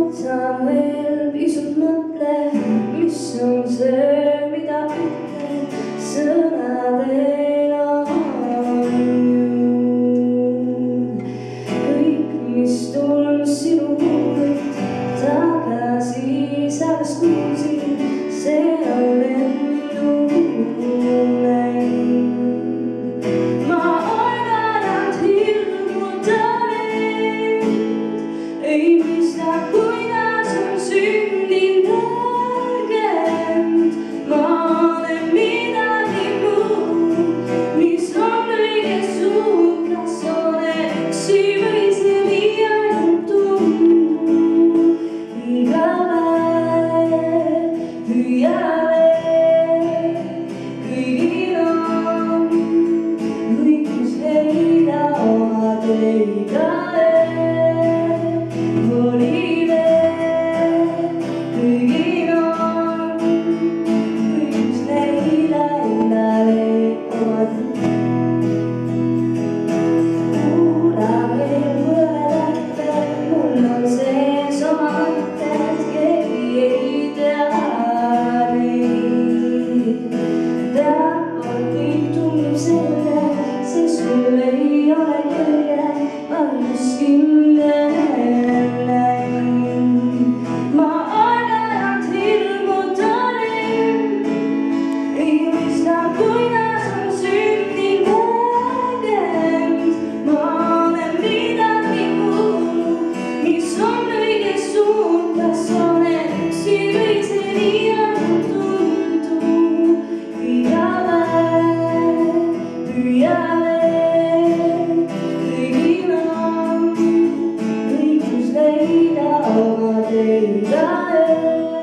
võta veel pisut mõtle, mis on see, mida ütlen, sõnadel on jõud. Kõik, mis tundus sinu huult tagasi selles kuulsin, see on lendu läinud. Ma arvan, et hirmutan end, ei mõista, kuidas on sündinud õigend. Ma olen midagi muud, mis on õiges suund, kas olen üksi või see nii ainult tundub. Iga päev püüame, kõigil on õigus leida oma teid. Leida oma teid.